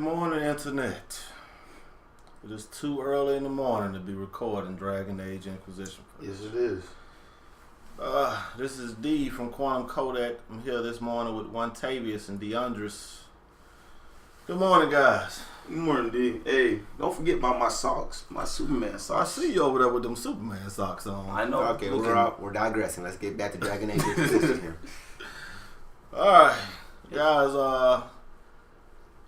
morning, Internet. It is too early in the morning to be recording Dragon Age Inquisition. Yes, it is. This is D from Quantumcodec. I'm here this morning with Quantavious and DeAndres. Good morning, guys. Good morning, D. Hey, don't forget about my socks, my Superman I socks. see you over there with them Superman socks on. I know. Okay, we're digressing. Let's get back to Dragon Age Inquisition here. Alright, guys,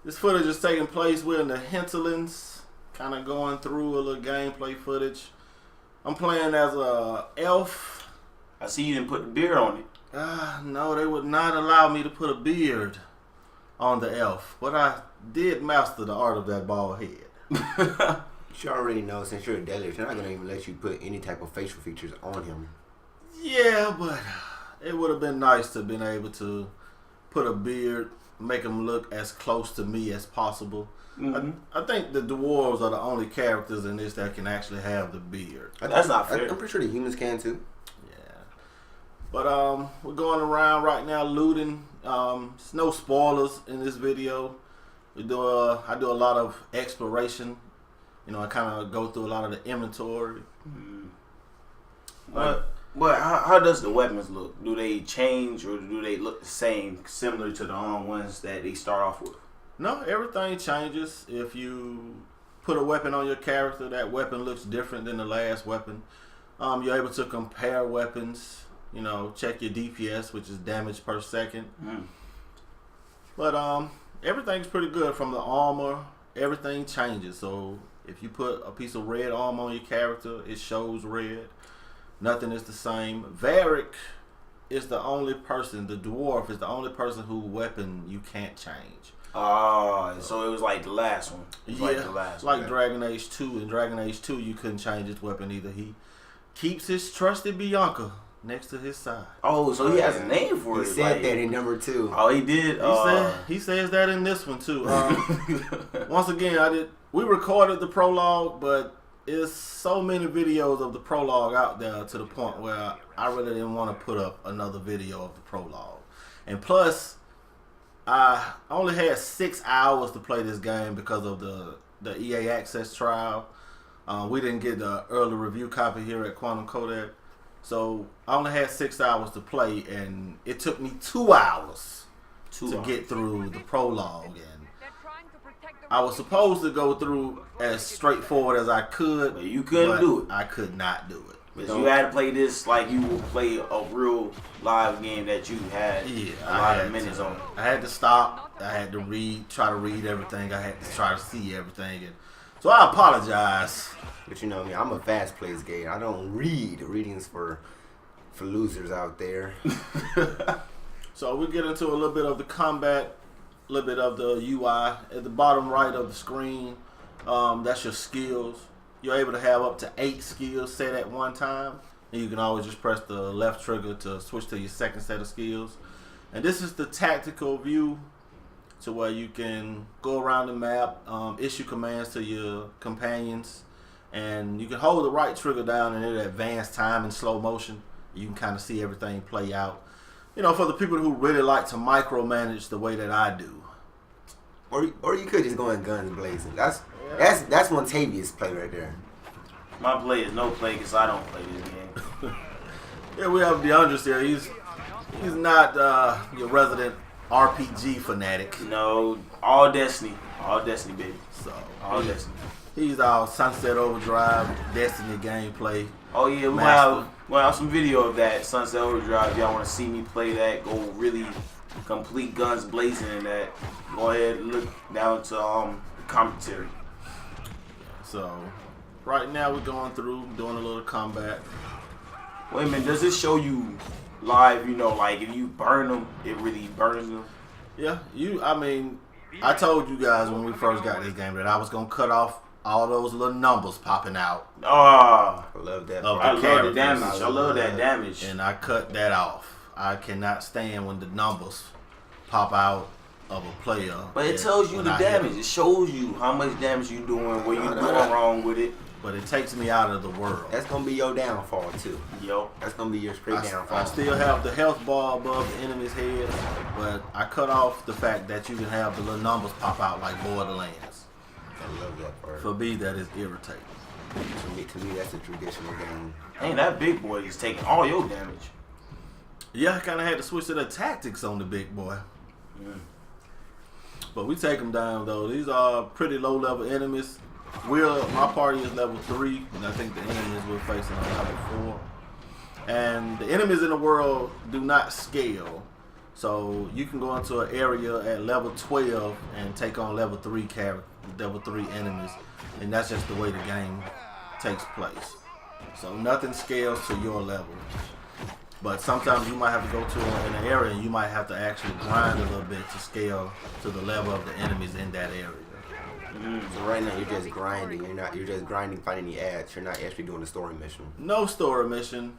this footage is taking place. We're in the hinterlands, kind of going through a little gameplay footage. I'm playing as a elf. I see you didn't put the beard on it. No, they would not allow me to put a beard on the elf. But I did master the art of that bald head. You already know, since you're a deadlift, they're not going to even let you put any type of facial features on him. Yeah, but it would have been nice to have been able to put a beard, make him look as close to me as possible. Mm-hmm. I think the dwarves are the only characters in this that can actually have the beard. That's not fair. I'm pretty sure the humans can too. Yeah. But we're going around right now looting. There's no spoilers in this video. I do a lot of exploration. You know, I kind of go through a lot of the inventory. Mm-hmm. But how does the weapons look? Do they change or do they look the same, similar to the ones that they start off with? No, everything changes. If you put a weapon on your character, that weapon looks different than the last weapon. You're able to compare weapons. You know, check your DPS, which is damage per second. Mm. But everything's pretty good from the armor. Everything changes. So if you put a piece of red armor on your character, it shows red. Nothing is the same. Varric is the only person, the dwarf is the only person whose weapon you can't change. So it was like the last one. Like Dragon Age 2. In Dragon Age 2, you couldn't change his weapon either. He keeps his trusted Bianca next to his side. Oh, so he has a name for it. He said that in number 2. Oh, he did? He says that in this one, too. Once again, we recorded the prologue, but there's so many videos of the prologue out there to the point where I really didn't want to put up another video of the prologue. And plus, I only had 6 hours to play this game because of the EA Access trial. We didn't get the early review copy here at Quantumcodec. So I only had 6 hours to play, and it took me 2 hours to get through the prologue. And I was supposed to go through as straightforward as I could. But you couldn't do it. I could not do it. Because you had to play this like you would play a real live game that you had a lot of minutes on. I had to stop. I had to try to read everything. I had to try to see everything. And so I apologize. But you know me, I'm a fast plays game. I don't read. Reading's for losers out there. So we get into a little bit of the combat, a little bit of the UI. At the bottom right of the screen, that's your skills. You're able to have up to 8 skills set at one time. And you can always just press the left trigger to switch to your second set of skills. And this is the tactical view, to where you can go around the map, issue commands to your companions, and you can hold the right trigger down and it'll advance time in slow motion. You can kind of see everything play out. You know, for the people who really like to micromanage the way that I do. Or you could just go in guns blazing. That's Quantavious play right there. My play is no play because I don't play this game. Yeah, we have DeAndres here. He's not your resident RPG fanatic. No, all Destiny, baby. So all Destiny. He's our Sunset Overdrive Destiny gameplay. Oh yeah, we'll have some video of that Sunset Overdrive. If y'all want to see me play that, go really complete guns blazing in that. Go ahead and look down to the commentary. So right now we're going through doing a little combat. Wait a minute, does this show you live? You know, like if you burn them, it really burns them. Yeah, I told you guys when we first got this game that I was gonna cut off all those little numbers popping out. I love that. I love the damage. I love that damage. And I cut that off. I cannot stand when the numbers pop out of a player. But it tells you the damage. It shows you how much damage you're doing, what you're doing wrong with it. but it takes me out of the world. That's gonna be your downfall too. Yo. That's gonna be your straight downfall. I still have the health bar above the enemy's head, but I cut off the fact that you can have the little numbers pop out like Borderlands. I love that part. For me, that is irritating. To me, that's a traditional game. Ain't that big boy is taking all your damage. Yeah, I kind of had to switch to the tactics on the big boy. But we take them down, though. These are pretty low-level enemies. My party is level 3, and I think the enemies we're facing are level 4. And the enemies in the world do not scale. So you can go into an area at level 12 and take on level 3 enemies. And that's just the way the game takes place. So nothing scales to your level. But sometimes you might have to go to an area and you might have to actually grind a little bit to scale to the level of the enemies in that area. So right now you're just grinding. You're just grinding, finding the ads. You're not actually doing the story mission. No story mission.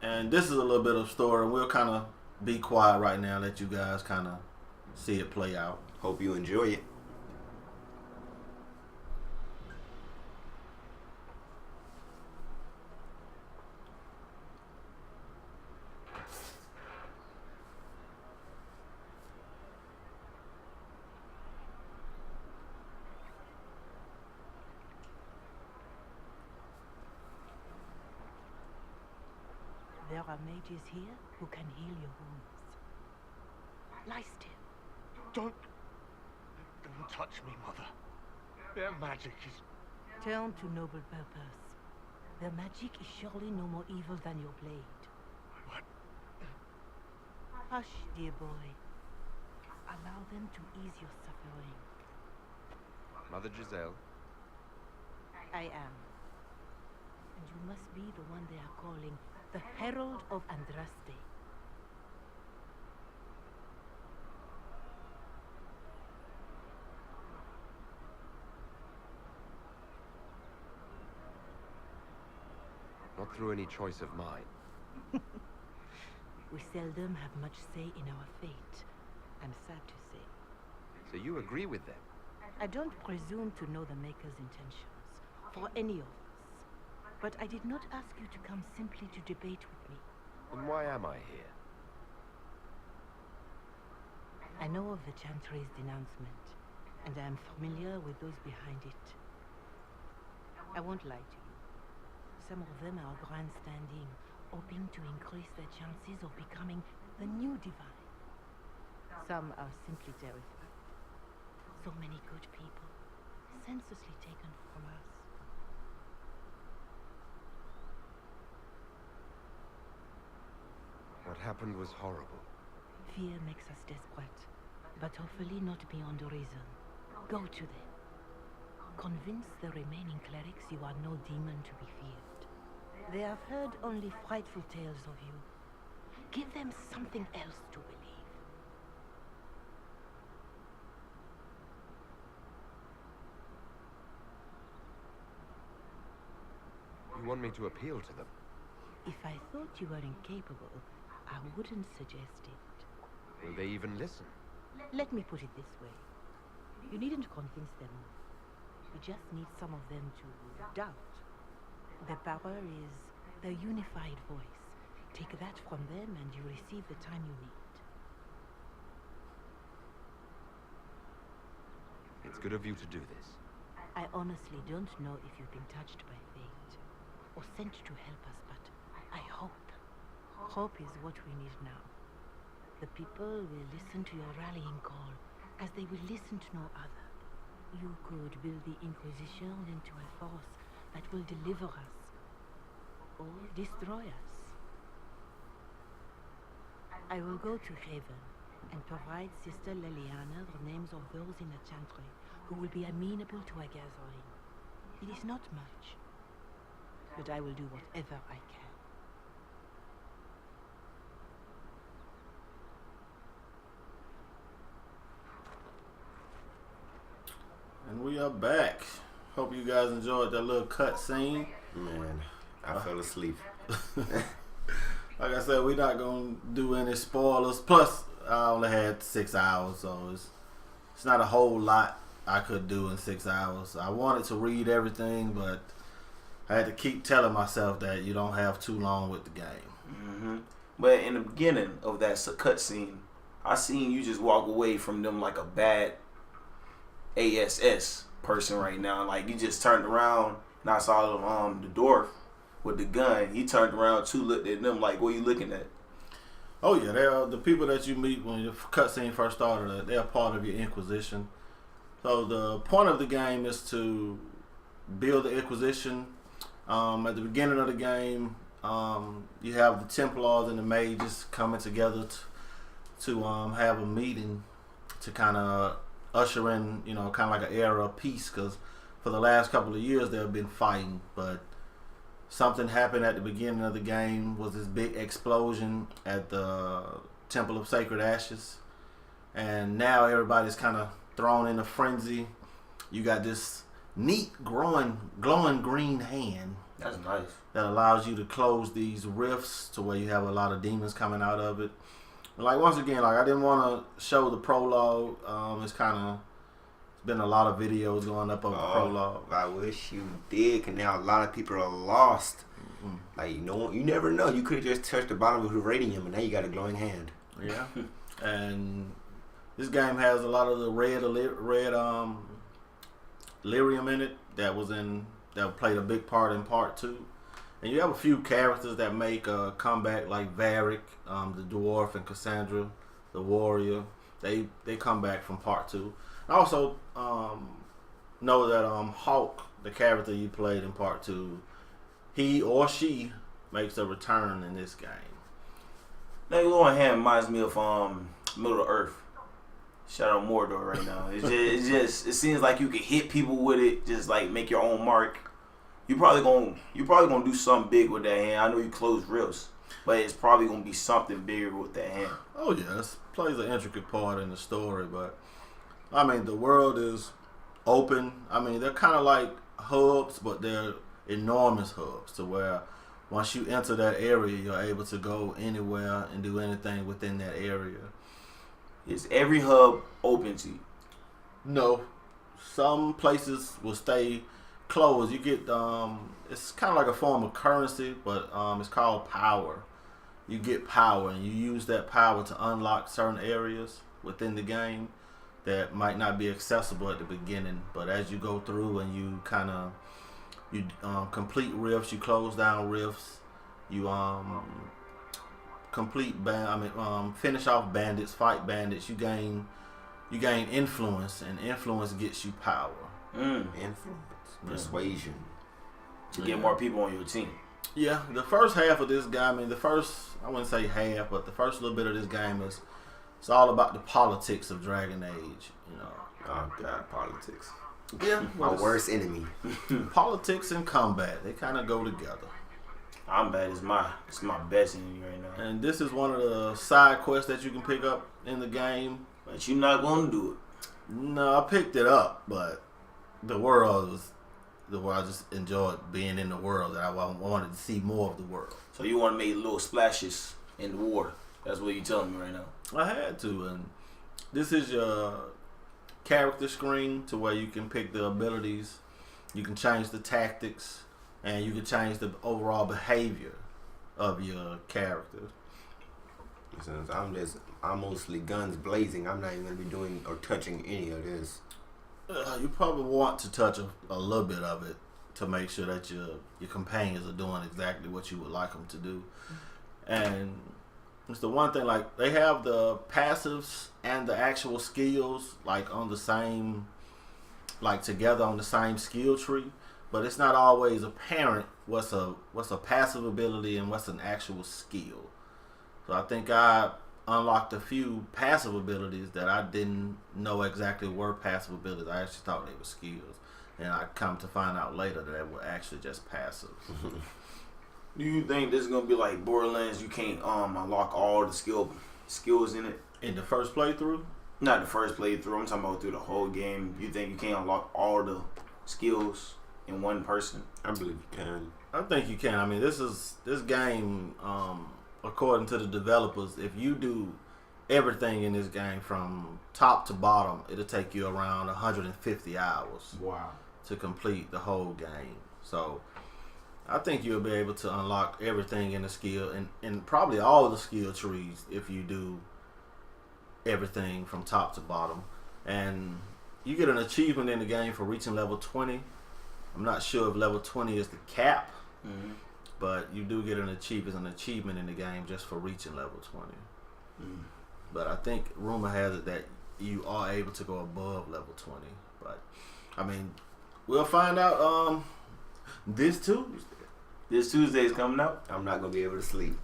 And this is a little bit of story. We'll kind of be quiet right now, let you guys kind of see it play out. Hope you enjoy it. There are mages here who can heal your wounds. Lie still. Don't touch me, Mother. Their magic is... Turn to noble purpose. Their magic is surely no more evil than your blade. What? Hush, dear boy. Allow them to ease your suffering. Mother Giselle. I am. And you must be the one they are calling the Herald of Andraste. Not through any choice of mine. We seldom have much say in our fate, I'm sad to say. So you agree with them? I don't presume to know the Maker's intentions, for any of us. But I did not ask you to come simply to debate with me. Then why am I here? I know of the Chantry's denouncement, and I am familiar with those behind it. I won't lie to you. Some of them are grandstanding, hoping to increase their chances of becoming the new divine. Some are simply terrified. So many good people, senselessly taken from us. What happened was horrible. Fear makes us desperate, but hopefully not beyond reason. Go to them. Convince the remaining clerics you are no demon to be feared. They have heard only frightful tales of you. Give them something else to believe. You want me to appeal to them? If I thought you were incapable, I wouldn't suggest it. Will they even listen? Let me put it this way. You needn't convince them. You just need some of them to doubt. Their power is their unified voice. Take that from them and you receive the time you need. It's good of you to do this. I honestly don't know if you've been touched by fate or sent to help us, but I hope. Hope is what we need now. The people will listen to your rallying call as they will listen to no other. You could build the Inquisition into a force that will deliver us or destroy us. I will go to Haven and provide Sister Leliana the names of those in the Chantry who will be amenable to a gathering. It is not much, but I will do whatever I can. And we are back. Hope you guys enjoyed that little cut scene. Man, I fell asleep. Like I said, we're not going to do any spoilers. Plus, I only had 6 hours, so it's not a whole lot I could do in 6 hours. I wanted to read everything, but I had to keep telling myself that you don't have too long with the game. But in the beginning of that cutscene, I seen you just walk away from them like a bad ASS person right now. Like you just turned around and I saw the dwarf with the gun. He turned around too, looked at them like, what are you looking at? Oh yeah, they are the people that you meet when the cutscene first started. They're part of your Inquisition. So the point of the game is to build the Inquisition. At the beginning of the game, you have the Templars and the Mages coming together to have a meeting to kind of usher in, kind of like an era of peace. Because for the last couple of years they've been fighting, but something happened at the beginning of the game. Was this big explosion at the Temple of Sacred Ashes, and now everybody's kind of thrown in a frenzy. You got this neat glowing green hand. That's nice. That allows you to close these rifts to where you have a lot of demons coming out of it. But like once again, like I didn't want to show the prologue. It's been a lot of videos going up of the prologue. I wish you did, cause now a lot of people are lost. Like you never know. You could have just touched the bottom of the radium, and now you got a glowing hand. Yeah, and this game has a lot of the red lyrium in it that played a big part in part 2. And you have a few characters that make a comeback, like Varric, the dwarf, and Cassandra, the warrior. They come back from part 2. I also know that Hawk, the character you played in part 2, he or she makes a return in this game. That glowing hand reminds me of Middle Earth. Shadow Mordor right now. It seems like you can hit people with it, just like make your own mark. You probably gonna do something big with that hand. I know you close rifts, but it's probably gonna be something bigger with that hand. Oh yeah, it plays an intricate part in the story, but I mean the world is open. I mean they're kind of like hubs, but they're enormous hubs to where once you enter that area, you're able to go anywhere and do anything within that area. Is every hub open to you? No, some places will stay closed. You get it's kind of like a form of currency, but it's called power. You get power, and you use that power to unlock certain areas within the game that might not be accessible at the beginning. But as you go through and you complete rifts, you close down rifts, you finish off bandits, fight bandits. You gain influence, and influence gets you power. Influence, persuasion, to get more people on your team. Yeah, the first half of this game, I wouldn't say half, but the first little bit of this game it's all about the politics of Dragon Age. Oh God, politics. Yeah, my worst enemy. Politics and combat, they kind of go together. Combat is my best enemy right now. And this is one of the side quests that you can pick up in the game. But you're not gonna do it. No, I picked it up, but the world I just enjoyed being in the world, and I wanted to see more of the world. So you want to make little splashes in the water. That's what you're telling me right now. I had to, and this is your character screen to where you can pick the abilities, you can change the tactics, and you can change the overall behavior of your character. Since I'm mostly guns blazing, I'm not even gonna be doing or touching any of this. You probably want to touch a little bit of it to make sure that your companions are doing exactly what you would like them to do. And it's the one thing, like they have the passives and the actual skills like on the same, like together on the same skill tree, but it's not always apparent what's a passive ability and what's an actual skill. So I think I unlocked a few passive abilities that I didn't know exactly were passive abilities. I actually thought they were skills, and I come to find out later that they were actually just passive. Do you think this is gonna be like Borderlands? You can't unlock all the skills in it in the first playthrough? Not the first playthrough. I'm talking about through the whole game. You think you can't unlock all the skills in one person? I believe you can. I think you can. I mean, this game. According to the developers, if you do everything in this game from top to bottom, it'll take you around 150 hours. Wow. To complete the whole game. So I think you'll be able to unlock everything in the skill and probably all the skill trees if you do everything from top to bottom. And you get an achievement in the game for reaching level 20. I'm not sure if level 20 is the cap, but you do get an achievement in the game just for reaching level 20. But I think rumor has it that you are able to go above level 20. But I mean, we'll find out this Tuesday. This Tuesday is coming out. I'm not gonna be able to sleep.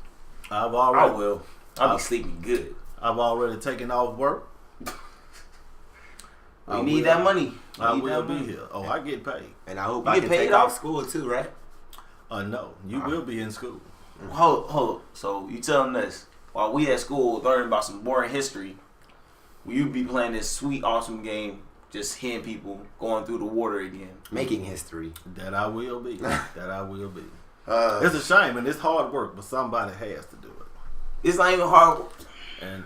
I will. I'll be sleeping good. I've already taken off work. We need that money. I will be here. Oh, I get paid. And I hope You I get can paid take off? off school too, right? No, you will be in school. Hold. So you telling us while we at school learning about some boring history, will you be playing this sweet, awesome game, just hitting people, going through the water again? Making history. That I will be. It's a shame and it's hard work, but somebody has to do it. It's not even hard. And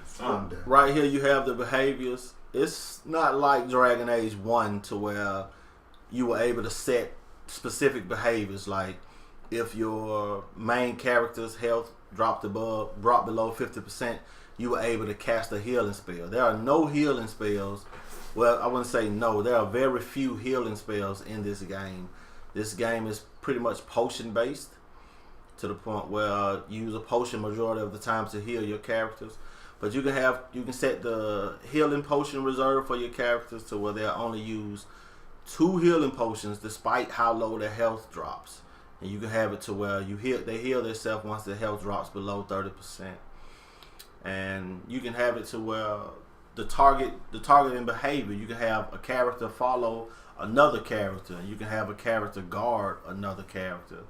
right here you have the behaviors. It's not like Dragon Age 1 to where you were able to set specific behaviors, like if your main character's health dropped below 50%, you were able to cast a healing spell. There are no healing spells. Well, I wouldn't say no. There are very few healing spells in this game. This game is pretty much potion based to the point where you use a potion majority of the time to heal your characters. But you can set the healing potion reserve for your characters to where they'll only use 2 healing potions despite how low their health drops. And you can have it to where they heal themselves once their health drops below 30%. And you can have it to where the targeting behavior, you can have a character follow another character, and you can have a character guard another character.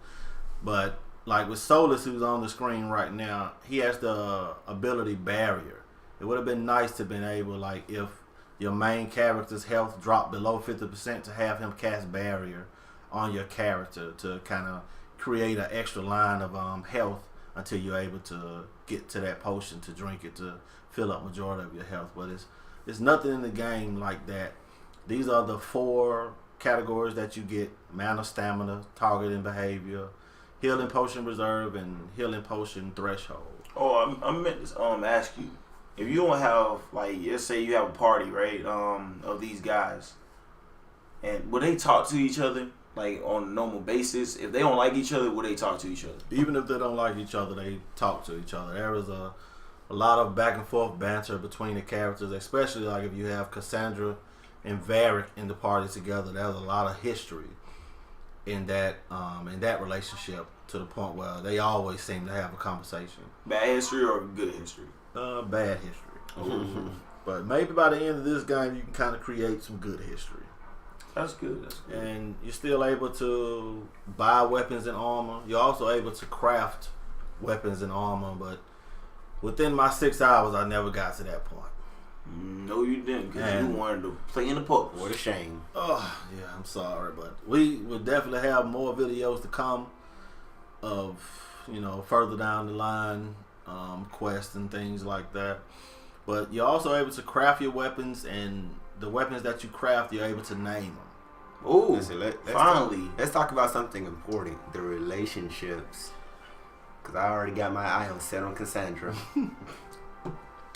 But like with Solus, who's on the screen right now, he has the ability barrier. It would have been nice to have been able, like if your main character's health dropped below 50%, to have him cast barrier on your character to kind of create an extra line of health until you're able to get to that potion to drink it to fill up majority of your health. But it's nothing in the game like that. These are the 4 categories that you get: mana, stamina, targeting behavior, healing potion reserve, and healing potion threshold. Oh, I meant to ask you, if you don't have, like, let's say you have a party, right, of these guys, and will they talk to each other, like, on a normal basis? If they don't like each other, will they talk to each other? Even if they don't like each other, they talk to each other. There is a lot of back and forth banter between the characters, especially like if you have Cassandra and Varric in the party together. There's a lot of history in that relationship, to the point where they always seem to have a conversation. Bad history or good history? Bad history. But maybe by the end of this game, you can kind of create some good history. That's good. And you're still able to buy weapons and armor. You're also able to craft weapons and armor, but within my 6 hours, I never got to that point. No, you didn't, because you wanted to play in the pubs. What a shame. Oh, yeah, I'm sorry, but we will definitely have more videos to come of, further down the line, quests and things like that. But you're also able to craft your weapons, and the weapons that you craft, you're able to name them. Oh, finally. Let's talk about something important: the relationships. Because I already got my eye set on Cassandra.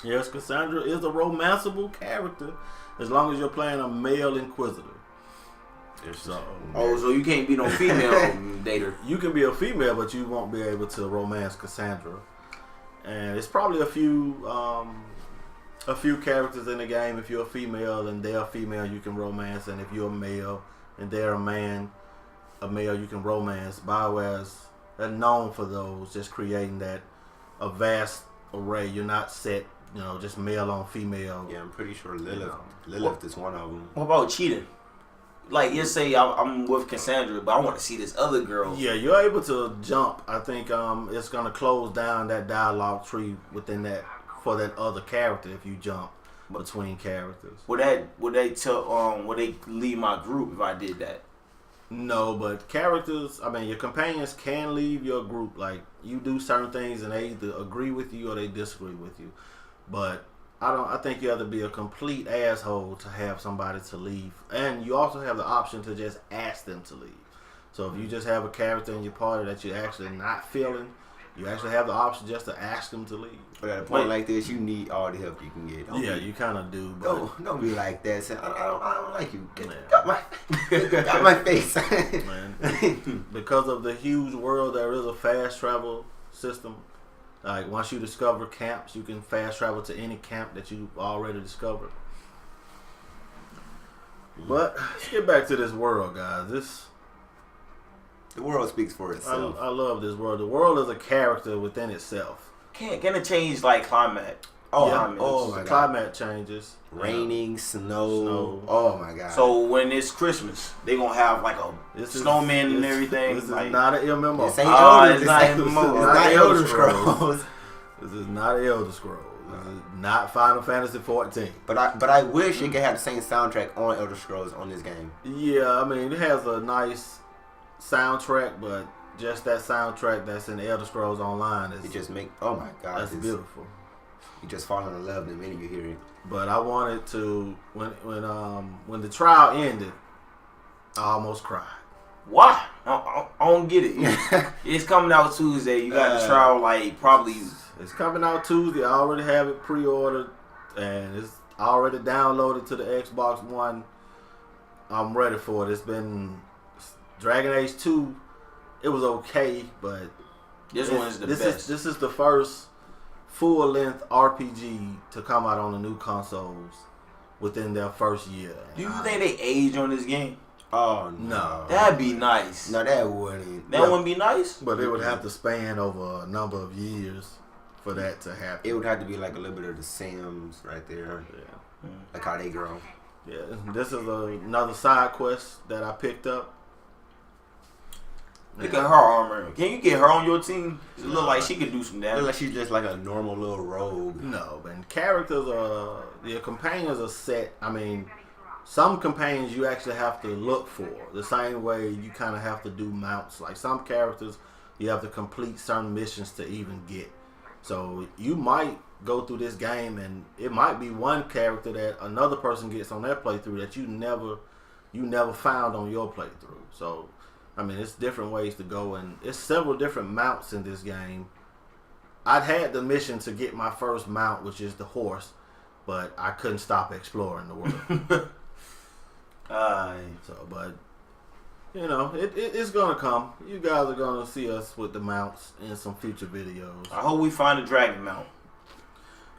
Yes, Cassandra is a romanceable character as long as you're playing a male Inquisitor. So you can't be no female dater. You can be a female, but you won't be able to romance Cassandra. And it's probably a few characters in the game. If you're a female and they're a female, you can romance. And if you're a male and they're a male, you can romance. BioWare's they're known for those, just creating a vast array. You're not set, just male on female. Yeah, I'm pretty sure Lilith is one of them. What about cheating? Like, you say I'm with Cassandra, but I want to see this other girl. Yeah, you're able to jump. I think it's gonna close down that dialogue tree within that for that other character if you jump between characters. Would they leave my group if I did that? No, but characters, your companions can leave your group. Like, you do certain things and they either agree with you or they disagree with you. But I think you have to be a complete asshole to have somebody to leave. And you also have the option to just ask them to leave. So if you just have a character in your party that you're actually not feeling, you actually have the option just to ask them to leave. But at a point like this, you need all the help you can get. You kind of do. But Don't be like that. Say, I don't like you. Man. Got my face. Man, because of the huge world, there is a fast travel system. Like once you discover camps, you can fast travel to any camp that you've already discovered. But let's get back to this world, guys. The world speaks for itself. I love this world. The world is a character within itself. Can it change like climate? Oh my God. Climate changes. Raining, snow. Oh my God. So when it's Christmas, they gonna have like a snowman and everything. This is like, not an MMO. This ain't Elder. It's not MMO. It's not Elder Scrolls. This is not Elder Scrolls. This is not Final Fantasy 14. But I wish it could have the same soundtrack on Elder Scrolls on this game. Yeah, I mean it has a nice soundtrack, but just that soundtrack that's in Elder Scrolls Online is It just make oh my God, that's beautiful. You just fall in love the minute you hear it. But I wanted to when the trial ended, I almost cried. why? I don't get it. It's coming out Tuesday. You got the trial like probably. It's coming out Tuesday. I already have it pre-ordered and it's already downloaded to the Xbox One. I'm ready for it. It's been Dragon Age 2. It was okay, but This one is the best. This is the first full-length RPG to come out on the new consoles within their first year. Do you think they age on this game? Oh No. That'd be nice. No, that wouldn't. That wouldn't be nice. But it would have to span over a number of years for that to happen. It would have to be like a little bit of the Sims right there. Yeah. Like how they grow. Yeah, this is another side quest that I picked up. Look at her armor. Can you get her on your team? It look like she could do some Look damage. like she's just like a normal little rogue. No, but characters your companions are set. I mean, some companions you actually have to look for. The same way you kind of have to do mounts. Like some characters, you have to complete certain missions to even get. So you might go through this game and it might be one character that another person gets on their playthrough that you never found on your playthrough. So I mean, it's different ways to go, and it's several different mounts in this game. I'd had the mission to get my first mount, which is the horse, but I couldn't stop exploring the world. But you know, it's gonna come. You guys are gonna see us with the mounts in some future videos. I hope we find a dragon mount.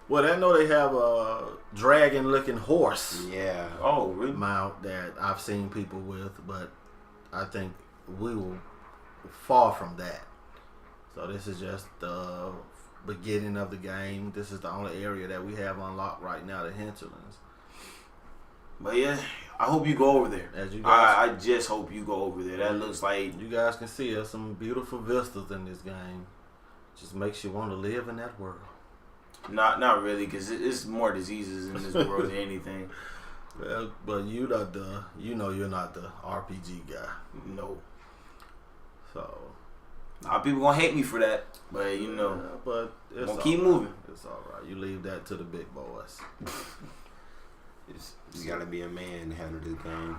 Well, I know they have a dragon-looking horse Yeah. Oh, really? mount that I've seen people with, but I think we will far from that. So this is just the beginning of the game. This is the only area that we have unlocked right now, the hinterlands. But yeah, I hope you go over there. As you guys, I just hope you go over there. That looks like you guys can see there's some beautiful vistas in this game. Just makes you want to live in that world. not really, because it's more diseases in this world than anything. Well, but you're not the RPG guy. No. So A lot of people gonna hate me for that, but you know, yeah, but it's gonna keep all right. moving. It's all right. You leave that to the big boys. You gotta be a man to handle this game.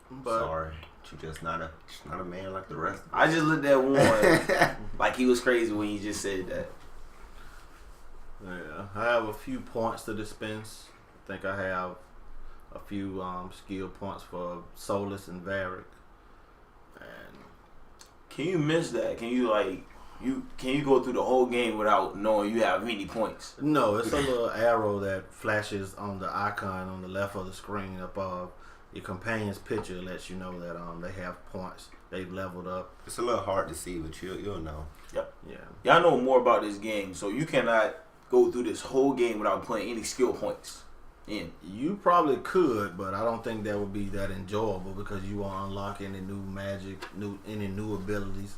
But Sorry. You just not a man like the rest of us. I just looked at Warren like he was crazy when you just said that. yeah, I have a few points to dispense. I think I have a few skill points for Solus and Varric. And Can you miss that? Can you can you go through the whole game without knowing you have any points? no, it's a little arrow that flashes on the icon on the left of the screen above your companion's picture. Lets you know that they have points. They've leveled up. It's a little hard to see, but you'll know. Yep. Yeah. Y'all know more about this game, so you cannot go through this whole game without putting any skill points in. You probably could, but I don't think that would be that enjoyable because you won't unlock any new magic, any new abilities.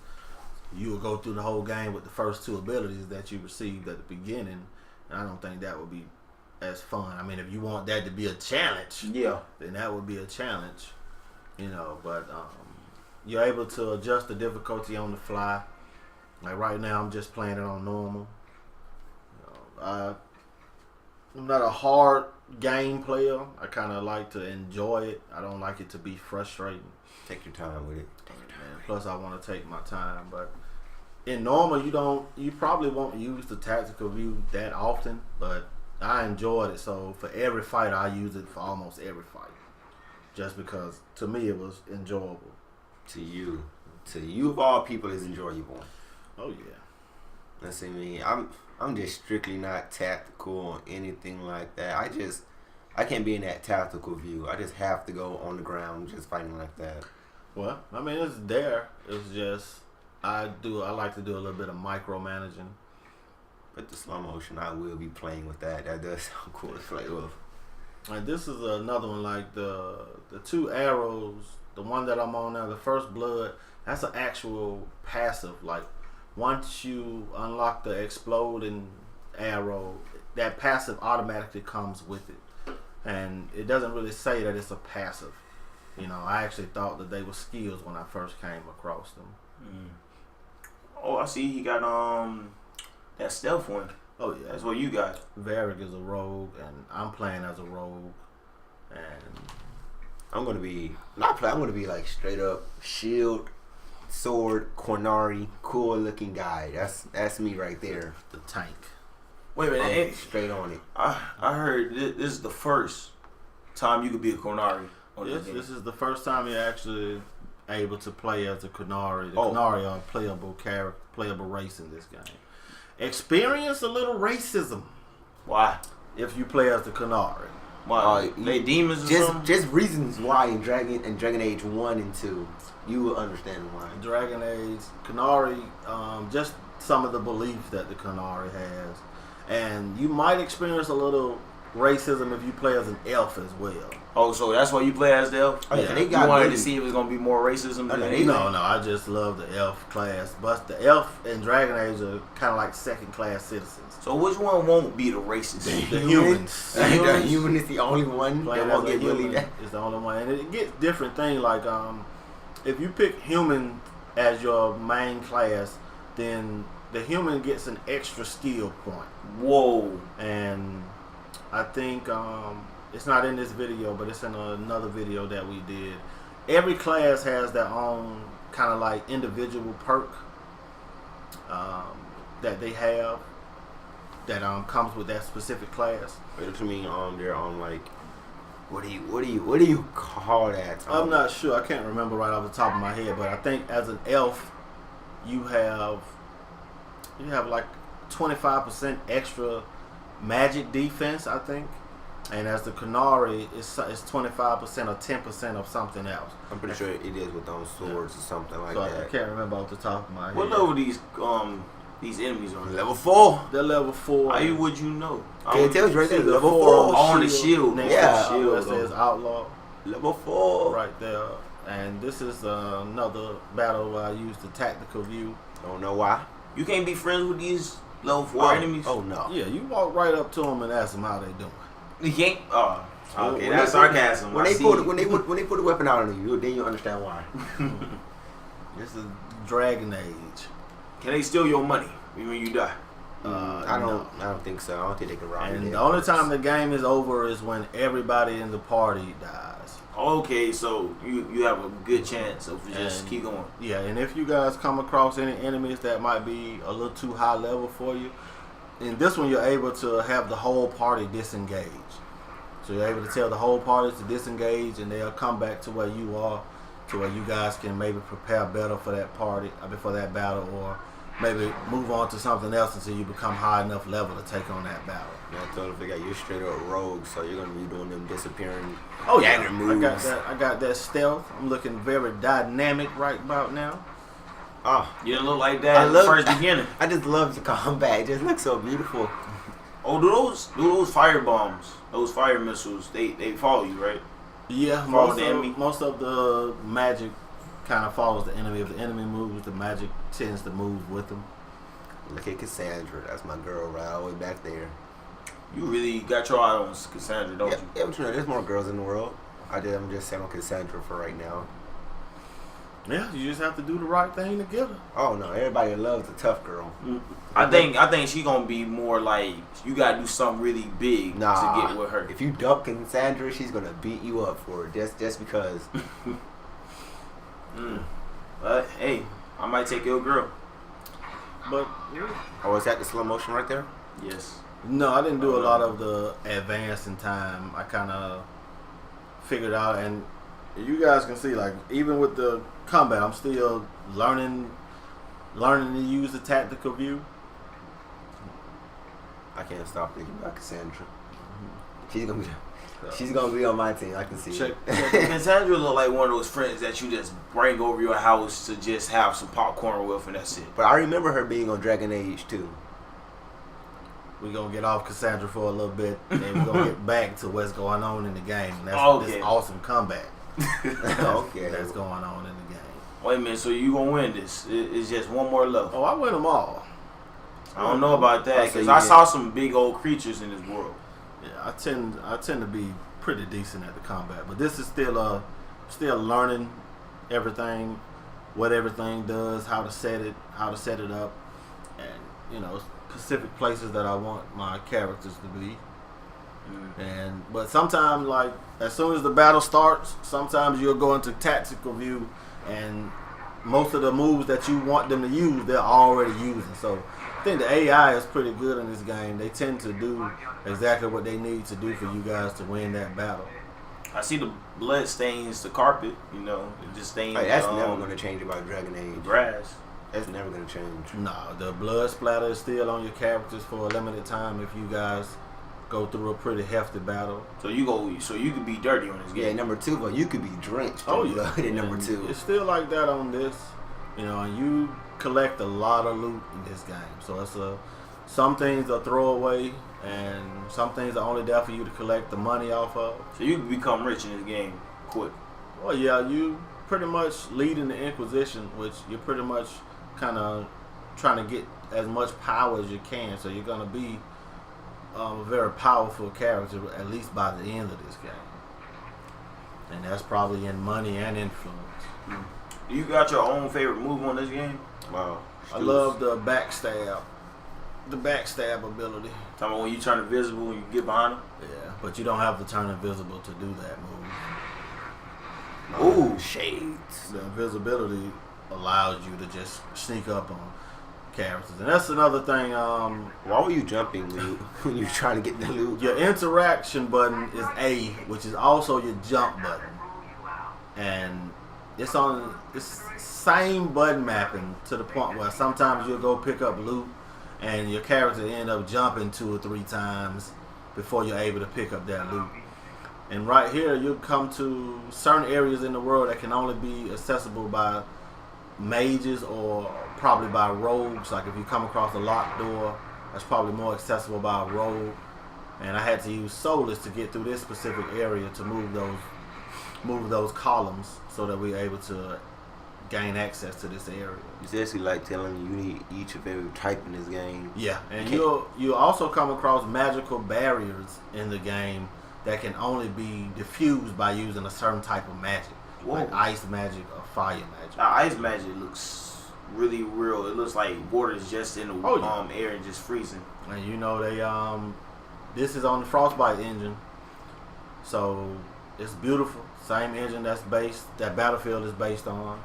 You will go through the whole game with the first two abilities that you received at the beginning, and I don't think that would be as fun. I mean, if you want that to be a challenge, Yeah. then that would be a challenge, you know. But you're able to adjust the difficulty on the fly. Like right now, I'm just playing it on normal. You know, I'm not a hard game player. I kind of like to enjoy it. I don't like it to be frustrating. Take your time with it. And plus, I want to take my time. But in normal, you probably won't use the tactical view that often. But I enjoyed it. So for every fight, I use it for almost every fight. Just because to me it was enjoyable. To you of all people, is enjoyable. Oh yeah. Let's see me. I'm just strictly not tactical or anything like that. I can't be in that tactical view. I just have to go on the ground just fighting like that. Well, I mean it's there. It's just I like to do a little bit of micromanaging. But the slow motion, I will be playing with that. That does sound cool to play with. And this is another one like the 2 arrows. The one that I'm on now, the first blood. That's an actual passive. Like once you unlock the exploding arrow, that passive automatically comes with it. And it doesn't really say that it's a passive. You know, I actually thought that they were skills when I first came across them. Oh, I see. He got that stealth one. Oh yeah, That's what you got. Varric is a rogue, and I'm playing as a rogue. And I'm gonna be like straight up shield, sword, Cornari, cool looking guy. That's me right there. the tank. Wait a minute. I'm straight on it. I heard this is the first time you could be a Konari on Yes, this game. this is the first time you're actually able to play as a Qunari. The Oh. Qunari are a playable race in this game. Experience a little racism Why? if you play as the Qunari. Why? They demons or something? Just reasons why in Dragon Age 1 and 2. You will understand why. Dragon Age, Qunari, just some of the beliefs that the Qunari has. And you might experience a little racism if you play as an elf as well. Oh, so that's why you play as the elf? Oh, yeah, Yeah. they You got wanted really- to see if it was going to be more racism Oh, than no, anything? No, I just love the elf class. But the elf and Dragon Age are kind of like second class citizens. So which one won't be the racist? The humans. The human is the only one Playing that won't as a get bullied. human is the only one, and it gets different things. Like if you pick human as your main class, then the human gets an extra skill point. Whoa. And I think it's not in this video, but it's in another video that we did. Every class has their own kind of like individual perk that they have that comes with that specific class. What do you mean they're on like what do you call that? I'm not sure. I can't remember right off the top of my head, but I think as an elf, you have like 25% extra magic defense, I think. And as the Qunari, it's 25% or 10% of something else. I'm pretty sure it is with those swords or something like So I that. can't remember off the top of my head. What level these enemies are? Level 4. They're level 4. How would you know? Okay, it tells you right there. See the Level 4 4. on the shield. Next Yeah. to the shield Shield, that says outlaw Level 4. right there. And this is another battle where I use the tactical view. Don't know why. You can't be friends with these level 4 enemies? Oh no. Yeah, you walk right up to them and ask them how they doing. You can't? Oh. Okay, When that's they- sarcasm. When I they see. pull the weapon out on you, then you understand why. This is Dragon Age. Can they steal your money when you die? I don't think so. I don't think they can rob you. And there the only first. time the game is over is when everybody in the party dies. Okay, so you have a good chance of just And- keep going. Yeah, and if you guys come across any enemies that might be a little too high level for you, in this one you're able to have the whole party disengage. So you're able to tell the whole party to disengage, and they'll come back to where you are, to where you guys can maybe prepare better for that party, for that battle, or maybe move on to something else until you become high enough level to take on that battle. I totally forgot you're straight up rogue, so you're gonna be doing them disappearing. Oh yeah, dagger I moves. got that stealth. I'm looking very dynamic right about now. Oh, You didn't look like that I in the love- first beginning. I just love the combat. It just looks so beautiful. Oh, do those fire bombs, those fire missiles, they follow you, right? Yeah, Follow the enemy. most of the magic kind of follows the enemy. If the enemy moves, the magic tends to move with them. Look at Cassandra. That's my girl right all the way back there. You really got your eye on Cassandra, don't Yeah, you? yeah, but you know, there's more girls in the world. I'm just saying on Cassandra for right now. Yeah, you just have to do the right thing to get her. Oh no, everybody loves a tough girl. I think she gonna be more like you gotta do something really big to get with her. If you dump Cassandra, she's gonna beat you up for it just because. But hey, I might take your girl. But Oh, is that the slow motion right there? Yes. no, I didn't do a lot of the advance in time. I kind of figured out, and you guys can see, like, even with the combat, I'm still learning to use the tactical view. I can't stop thinking about Cassandra. She's gonna be on my team. I can see Check. it. Cassandra look like one of those friends that you just bring over your house to just have some popcorn with, and that's it. But I remember her being on Dragon Age too. We're going to get off Cassandra for a little bit, and we're going to get back to what's going on in the game. And that's this awesome combat Okay. that's going on in the game. Wait a minute, so you gonna win this? It's just one more level. Oh, I win them all. I don't know about that Oh, so because you I did. saw some big old creatures in this world. Yeah, I tend to be pretty decent at the combat, but this is still learning everything, what everything does, how to set it up, and specific places that I want my characters to be. But sometimes, like, as soon as the battle starts, sometimes you'll go into tactical view, and most of the moves that you want them to use, they're already using. So I think the AI is pretty good in this game. They tend to do exactly what they need to do for you guys to win that battle. I see the blood stains the carpet. It just stains. Hey, that's never gonna change about Dragon Age. grass. That's never gonna change. No, the blood splatter is still on your characters for a limited time if you guys go through a pretty hefty battle. So you can be dirty on this Yeah, game. number 2, but you could be drenched. Oh in yeah, blood in number And 2. it's still like that on this, and you collect a lot of loot in this game. So it's some things are throwaway, and some things are only there for you to collect the money off of. So you can become rich in this game quick. Well, yeah, you pretty much leading the Inquisition, which you're pretty much kind of trying to get as much power as you can. So you're gonna be a very powerful character, at least by the end of this game. And that's probably in money and influence. You got your own favorite move on this game? Wow. I love the backstab ability. Talking about when you turn invisible and you get behind them? Yeah, but you don't have to turn invisible to do that move. Ooh. Shades. The invisibility allows you to just sneak up on characters, and that's another thing. Why were you jumping when you were trying to get the loot? Your interaction button is A, which is also your jump button, and it's on this same button mapping to the point where sometimes you'll go pick up loot, and your character end up jumping 2 or 3 times before you're able to pick up that loot. And right here, you'll come to certain areas in the world that can only be accessible by mages or probably by rogues. Like if you come across a locked door, that's probably more accessible by a rogue. And I had to use Solus to get through this specific area to move those columns so that we're able to gain access to this area. It's actually like telling you need each of every type in this game. Yeah, and you'll also come across magical barriers in the game that can only be diffused by using a certain type of magic. Whoa. Like ice magic or fire magic. Ice magic looks really real. It looks like water's just in the air and just freezing. And they this is on the Frostbite engine, so it's beautiful. Same engine that Battlefield is based on.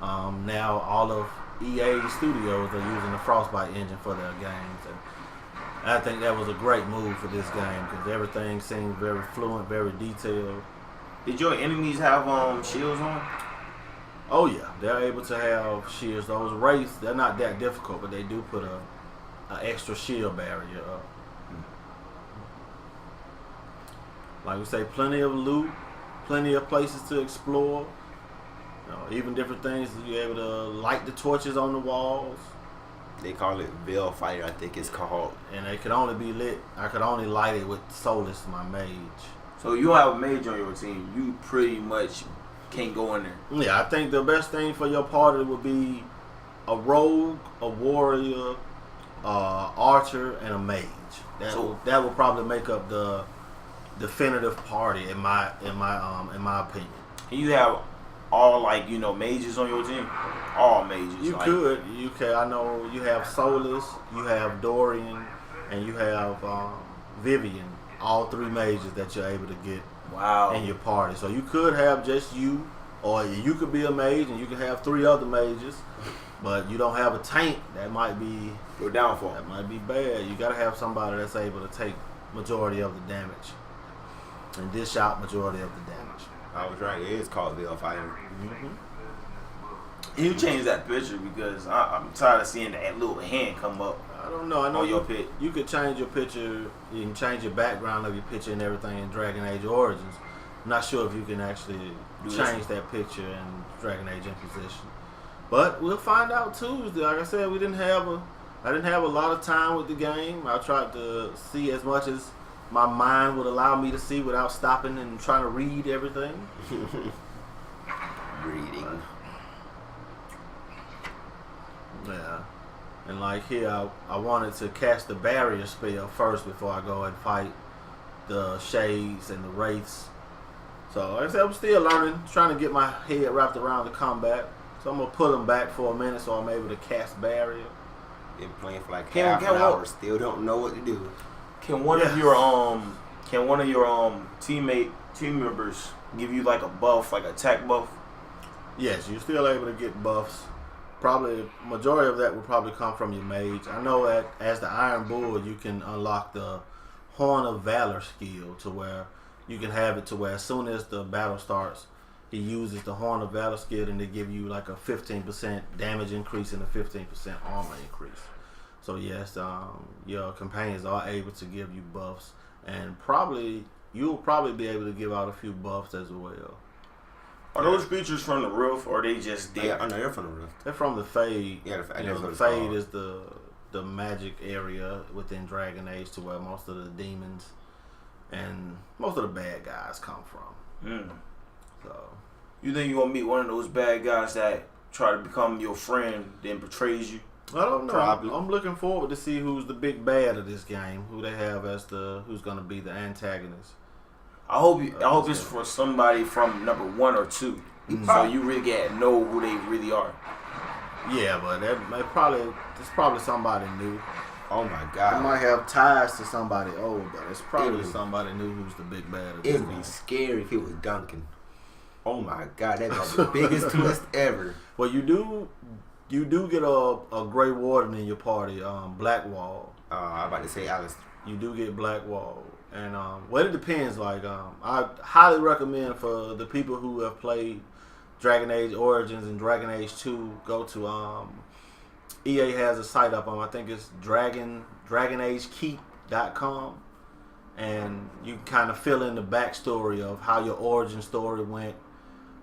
Now all of EA studios are using the Frostbite engine for their games, and I think that was a great move for this game because everything seemed very fluent, very detailed. Did your enemies have shields on? Oh yeah, they're able to have shields. Those wraiths, they're not that difficult, but they do put a extra shield barrier up. Like we say, plenty of loot, plenty of places to explore. Even different things. You're able to light the torches on the walls. They call it Veil Fire, I think it's called. And they could only be lit. I could only light it with Solus, my mage. So you don't have a mage on your team. You pretty much can't go in there. Yeah, I think the best thing for your party would be a rogue, a warrior, archer, and a mage. That would probably make up the definitive party in my opinion. And you have all like mages on your team? All mages. You like, could. You can. I know you have Solus, you have Dorian, and you have Vivian. All 3 mages that you're able to get wow. in your party. So you could have just you, or you could be a mage and you could have 3 other mages. But you don't have a tank. That might be your downfall. That might be bad. You got to have somebody that's able to take majority of the damage and dish out majority of the damage. I was right. It is called Veilfire. You change that picture because I'm tired of seeing that little hand come up. I don't know. I know on your pic. You could change your picture. You can change your background of your picture and everything in Dragon Age Origins. I'm not sure if you can actually change that picture in Dragon Age Inquisition. But we'll find out Tuesday. Like I said, I didn't have a lot of time with the game. I tried to see as much as my mind would allow me to see without stopping and trying to read everything. Reading. Yeah. And like here, I wanted to cast the barrier spell first before I go and fight the Shades and the Wraiths. So like I said, I'm still learning, trying to get my head wrapped around the combat. So I'm going to pull them back for a minute so I'm able to cast barrier. Been playing for like half an hour, still don't know what to do. Can one of your team members give you like a buff, like attack buff? Yes, you're still able to get buffs. Probably majority of that will probably come from your mage. I know that as the Iron Bull, you can unlock the Horn of Valor skill to where you can have it to where as soon as the battle starts, he uses the Horn of Valor skill and they give you like a 15% damage increase and a 15% armor increase. So yes, your companions are able to give you buffs, and you'll probably be able to give out a few buffs as well. Are those creatures from the Rift, or are they just there? Yeah, I know they're from the Rift. They're from the Fade. Yeah, the Fade is the magic area within Dragon Age to where most of the demons and most of the bad guys come from. So, you think you're gonna meet one of those bad guys that try to become your friend, then betrays you? I don't know. Probably. I'm looking forward to see who's the big bad of this game. Who they have as who's gonna be the antagonist. I hope it's for somebody from number 1 or 2, so you really get to know who they really are. Yeah, but it's probably somebody new. Oh my I god. might have ties to somebody old, but it's probably somebody new who's the big bad of this It'd game. be scary if it was Duncan. Oh my god, that'd be the biggest twist ever. Well, you do get a Grey Warden in your party, Blackwall. I'm about to say Alistair. You do get Blackwall. And well, it depends. Like I highly recommend for the people who have played Dragon Age Origins and Dragon Age 2, go to EA has a site up on, I think it's DragonAgeKeep.com, and you can kind of fill in the backstory of how your origin story went,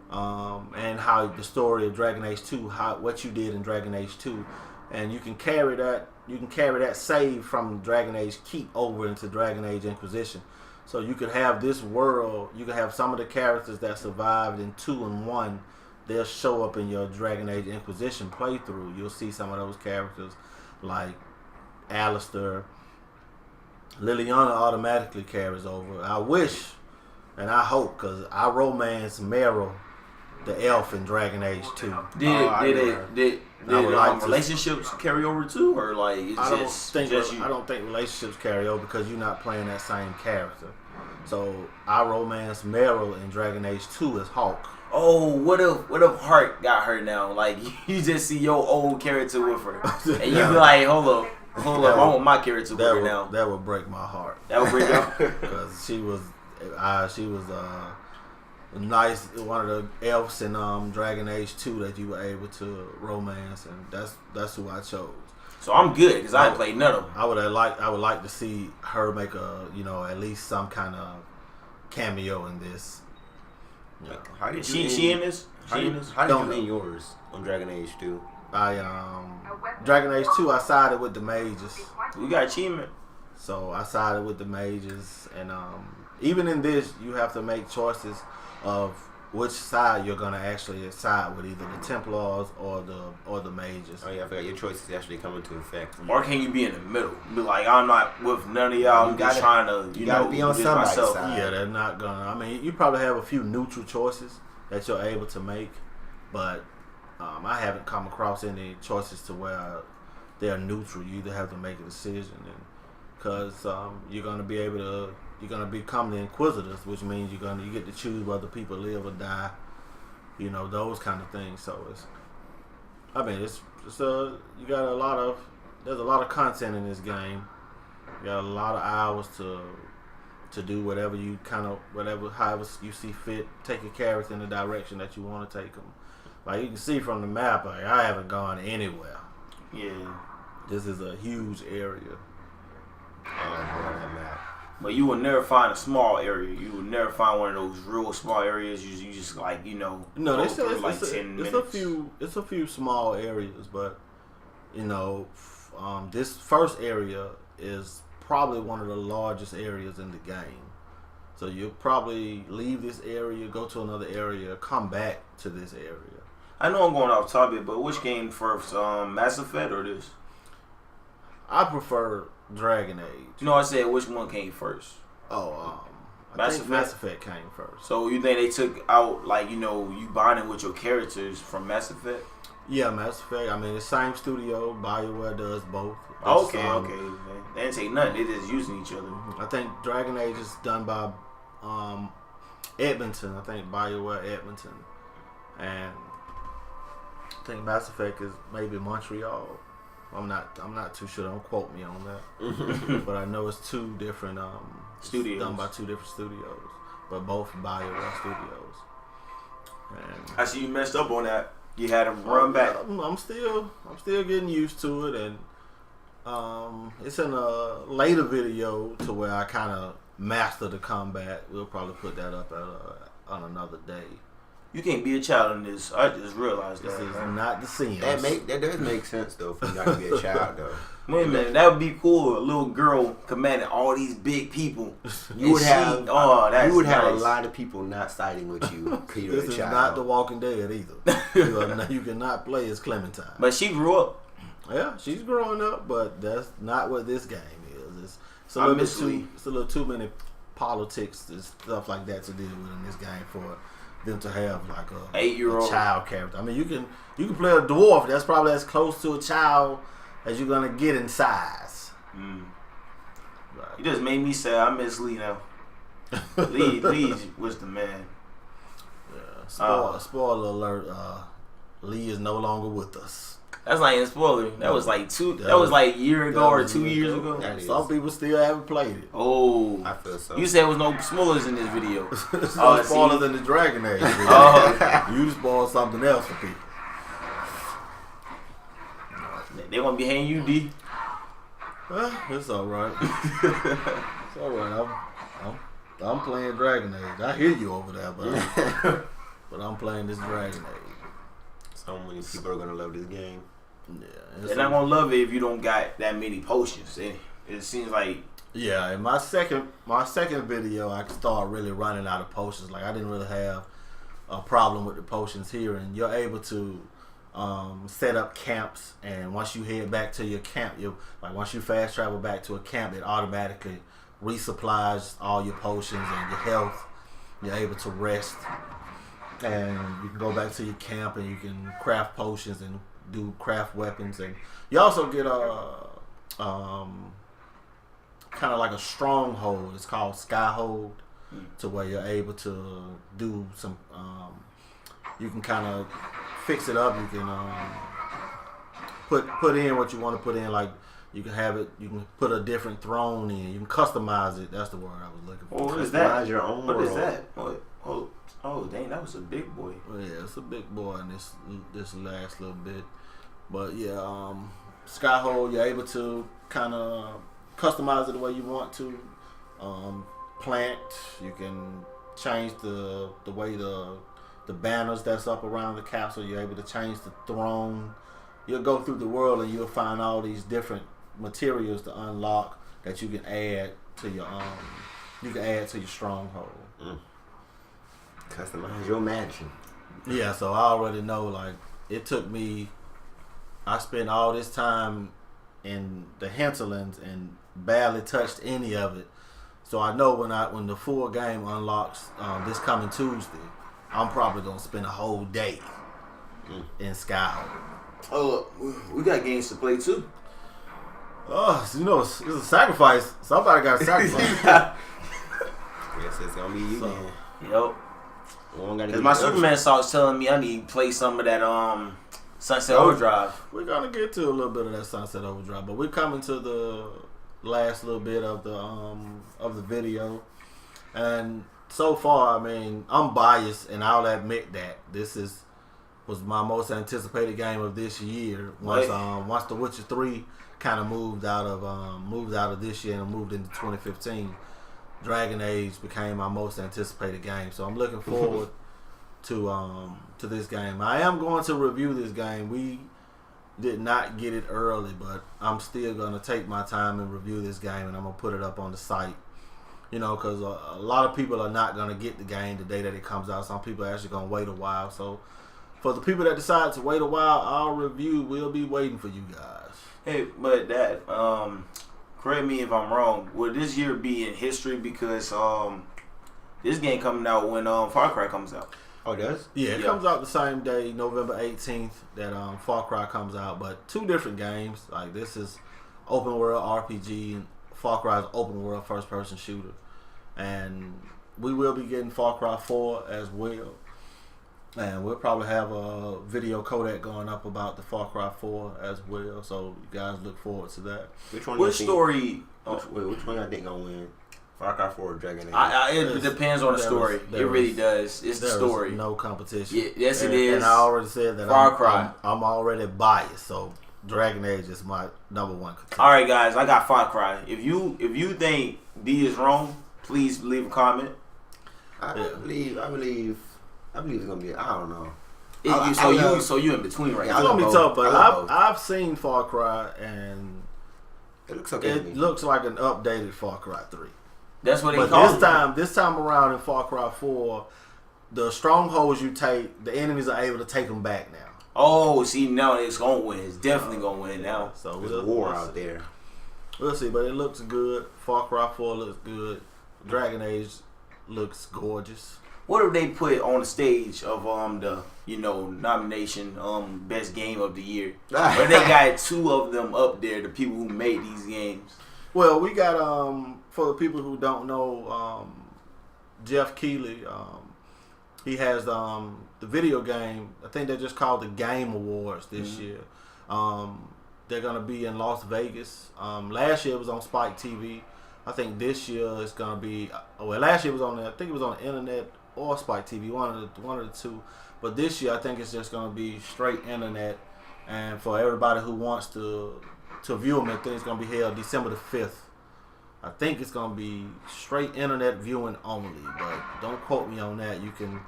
and how the story of Dragon Age 2, what you did in Dragon Age 2, and you can carry that. You can carry that save from Dragon Age Keep over into Dragon Age Inquisition. So you could have this world, you could have some of the characters that survived in 2 and 1, they'll show up in your Dragon Age Inquisition playthrough. You'll see some of those characters like Alistair. Liliana automatically carries over. I wish, and I hope, because I romance Meryl, the elf in Dragon Age 2. Did relationships carry over too, or like it's I you? don't think relationships carry over because you're not playing that same character. So I romance Meryl in Dragon Age 2 as Hawk. Oh, what if Hart got her now? Like you just see your old character with her, and you be like, hold up, I want my character with her now. That would break my heart. That would break your because she was nice, one of the elves in Dragon Age 2 that you were able to romance, and that's who I chose. So I'm good because I ain't played none of them. I would like to see her make at least some kind of cameo in this. Yeah. How did she in this? How did you win yours on Dragon Age 2? Dragon Age 2, I sided with the mages. We got achievement. So I sided with the mages, and even in this, you have to make choices of which side you're gonna actually side with, either the Templars or the mages. Oh yeah, I forgot your choices actually come into effect. Or can you be in the middle? Be like, I'm not with none of y'all. I'm just trying to, you gotta be on somebody's side. Yeah, they're not gonna. I mean, you probably have a few neutral choices, that you're able to make, but I haven't come across any choices to where they're neutral. You either have to make a decision, and because you're gonna become the Inquisitors, which means you get to choose whether people live or die. You know, those kind of things. So there's a lot of content in this game. You got a lot of hours to do whatever however you see fit. Take your character in the direction that you want to take them. Like you can see from the map, like I haven't gone anywhere. Yeah. This is a huge area. But you will never find a small area. You will never find one of those real small areas. You just like No, go they say through like 10 it's minutes. a few small areas, but this first area is probably one of the largest areas in the game. So you'll probably leave this area, go to another area, come back to this area. I know I'm going off topic, but which game first, Mass Effect or this? I prefer Dragon Age. No, I said which one came first. I Mass think Effect? Mass Effect came first. So you think they took out you bonding with your characters from Mass Effect? Yeah, Mass Effect. I mean, the same studio, BioWare does both. Okay. They didn't take nothing. They just using each other. I think Dragon Age is done by Edmonton. I think BioWare Edmonton, and I think Mass Effect is maybe Montreal. I'm not too sure. Don't quote me on that. But I know it's two different Studios. done by two different studios, but both BioWare studios. And I see you messed up on that. You had them run back. I'm still getting used to it, and it's in a later video to where I kind of master the combat. We'll probably put that up on another day. You can't be a child in this. I just realized This that. is not the Sims. That does make sense though for you not to be a child though. Wait a minute, that would be cool. A little girl commanding all these big people. You would have that's you would have a nice. lot of people not siding with you. Peter, This a is child. not The Walking Dead either. You cannot play as Clementine. But she grew up. Yeah, she's growing up, but that's not what this game is. It's a I'm little too many politics and stuff like that to deal with in this game for them to have like a 8-year-old child character. I mean, you can play a dwarf. That's probably as close to a child as you're gonna get in size. You just made me sad. I miss Lee now. Lee was the man. Yeah. Spoiler alert. Lee is no longer with us. That's not even a spoiler. That was like a year ago or 2 years ago. Some people still haven't played it. Oh, I feel so. you said there was no spoilers in this video. There's no spoilers in the Dragon Age. You spoiled something else for people. They gonna be hating you, D. It's all right. It's all right. I'm playing Dragon Age. I hear you over there, but I'm playing this Dragon Age. So many people are gonna love this game. Yeah, They're not gonna love it if you don't got that many potions. It seems like in my second video, I started really running out of potions. Like I didn't really have a problem with the potions here, and you're able to set up camps. And once you head back to your camp, once you fast travel back to a camp, it automatically resupplies all your potions and your health. You're able to rest, and you can go back to your camp and you can craft potions and do craft weapons. And you also get a kind of like a stronghold. It's called Skyhold, to where you're able to do some. You can kind of fix it up. You can put in what you want to put in. Like you can have it. You can put a different throne in. You can customize it. That's the word I was looking for. what is that? Customize your own What world. is that? Oh, dang, that was a big boy. Well, yeah, it's a big boy in this last little bit. But yeah, Skyhold, you're able to kind of customize it the way you want to. Plant, you can change the way the banners that's up around the castle. You're able to change the throne. You'll go through the world and you'll find all these different materials to unlock that you can add to your stronghold. Customize your mansion. Yeah, so I already know. Like it took me. I spent all this time in the hinterlands and barely touched any of it. So I know when the full game unlocks this coming Tuesday, I'm probably gonna spend a whole day in Skyhold. Oh, we got games to play too. Oh, so, you know, it's a sacrifice. Somebody got to sacrifice. Yes, it's gonna be you, So- man. Yup. Cause my Superman song's telling me I need to play some of that Sunset Overdrive. We're gonna get to a little bit of that Sunset Overdrive, but we're coming to the last little bit of the video, and so far, I mean, I'm biased, and I'll admit that this was my most anticipated game of this year. Once The Witcher 3 kind of moved out of this year and moved into 2015. Dragon Age became my most anticipated game, so I'm looking forward to this game. I am going to review this game. We did not get it early, but I'm still going to take my time and review this game, and I'm going to put it up on the site. You know, because a lot of people are not going to get the game the day that it comes out. Some people are actually going to wait a while. So for the people that decide to wait a while, our review will be waiting for you guys. Hey, but that correct me if I'm wrong. Will this year be in history because this game coming out when Far Cry comes out? Oh, it does? Yeah, it comes out the same day, November 18th, that Far Cry comes out. But two different games. Like, this is open world RPG, and Far Cry is open world first person shooter. And we will be getting Far Cry 4 as well. And we'll probably have a video codec going up about the Far Cry 4 as well. So you guys look forward to that. Which one? Which story? Which one I think gonna win? Far Cry 4 or Dragon Age? It depends on the story. It really does. It's the story. No competition. Yeah, yes, it is. And I already said that Far Cry. I'm already biased. So Dragon Age is my number one contender. All right, guys, I got Far Cry. If you think D is wrong, please leave a comment. I believe it's gonna be. I don't know. So you in between right It's now. gonna be both. tough, but I love I've seen Far Cry, and It looks okay. to me. it looks like an updated Far Cry 3. That's what they But call it. this time around in Far Cry 4, the strongholds you take, the enemies are able to take them back now. Oh, see, now it's gonna win. It's definitely gonna win now. So There's war out there. We'll see, but it looks good. Far Cry 4 looks good. Dragon Age looks gorgeous. What if they put on the stage of the nomination best game of the year? But they got two of them up there, the people who made these games. Well, we got for the people who don't know, Jeff Keighley. He has the video game. I think they just called the Game Awards this year. They're gonna be in Las Vegas. Last year it was on Spike TV. I think this year it's gonna be. Well, last year it was on. I think it was on the internet or Spike TV, one of the two. But this year I think it's just gonna be straight internet, and for everybody who wants to view them, I think it's gonna be held December the 5th. I think it's gonna be straight internet viewing only, but don't quote me on that. You can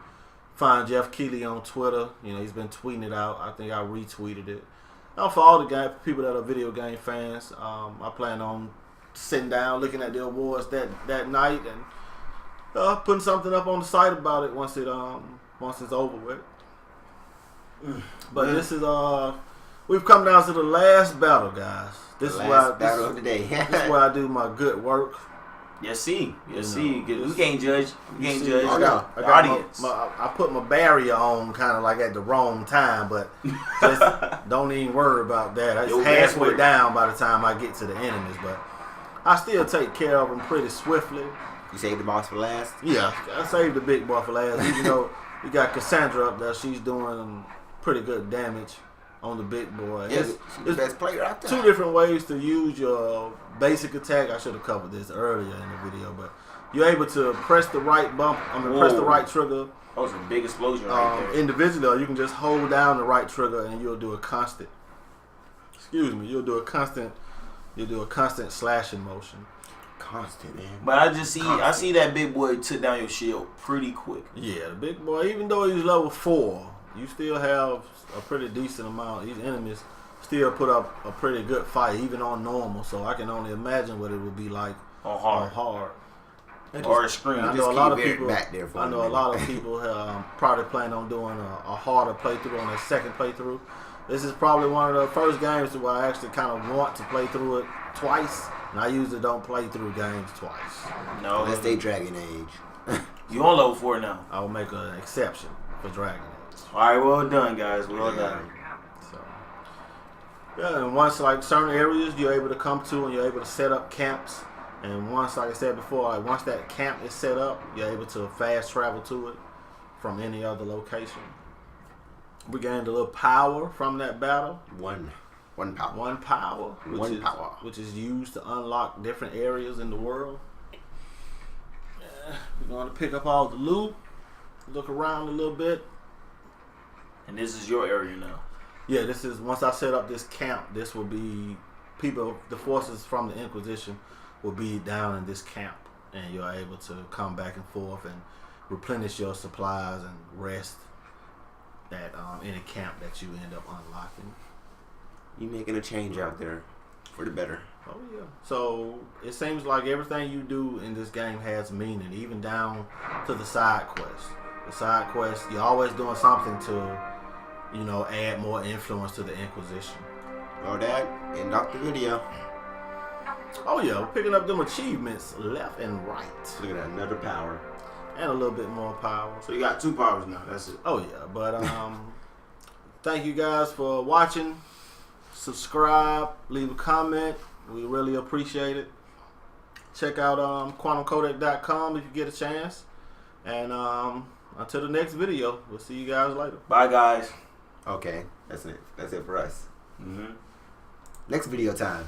find Jeff Keighley on Twitter. You know, he's been tweeting it out. I think I retweeted it. Now, for all the people that are video game fans, I plan on sitting down, looking at the awards that night, and putting something up on the site about it once it's over with. But this is we've come down to the last battle, guys. This is battle of the day. this is where I do my good work. Yes, see. You know, We can't judge. We can't judge I got the audience. I put my barrier on kind of like at the wrong time, but just don't even worry about that. It's Your halfway password. down by the time I get to the enemies, but I still take care of them pretty swiftly. You saved the boss for last? Yeah, I saved the big boy for last. Even though we got Cassandra up there, she's doing pretty good damage on the big boy. Yeah, she's the best player out there. Two different ways to use your basic attack. I should have covered this earlier in the video, but you're able to press the right press the right trigger That was a big explosion right there. individually, or you can just hold down the right trigger and you'll do a constant. You'll do a constant slashing motion. Constant, man. But I see that big boy took down your shield pretty quick. Yeah, the big boy, even though he's level 4, you still have a pretty decent amount. These enemies still put up a pretty good fight, even on normal. So I can only imagine what it would be like On hard. Or a screen. I Just know a lot of keep it people. back there for I a know a minute. lot of people probably plan on doing a harder playthrough on their second playthrough. This is probably one of the first games where I actually kind of want to play through it twice, and I usually don't play through games twice. No, Unless they Dragon Age. You on level 4 now. I will make an exception for Dragon Age. Alright, well done, guys. Well done. So, yeah, and once like certain areas you're able to come to and you're able to set up camps. And once, like I said before, like once that camp is set up, you're able to fast travel to it from any other location. We gained a little power from that battle. One power. One power. Which is used to unlock different areas in the world. Yeah, we're going to pick up all the loot, look around a little bit. And this is your area now. Yeah, this is, once I set up this camp, this will be people, the forces from the Inquisition will be down in this camp. And you're able to come back and forth and replenish your supplies and rest at any camp that you end up unlocking. You making a change out there for the better. Oh yeah. So it seems like everything you do in this game has meaning, even down to the side quests. The side quests, you're always doing something to, you know, add more influence to the Inquisition. Oh, Dad, end off the video. Oh yeah, we're picking up them achievements left and right. Look at that, another power. And a little bit more power. So you got 2 powers now. That's it. Oh yeah, but thank you guys for watching. Subscribe, leave a comment. We really appreciate it. Check out Quantumcodec.com if you get a chance. And until the next video, we'll see you guys later. Bye, guys. Okay, that's it. That's it for us. Mm-hmm. Next video time.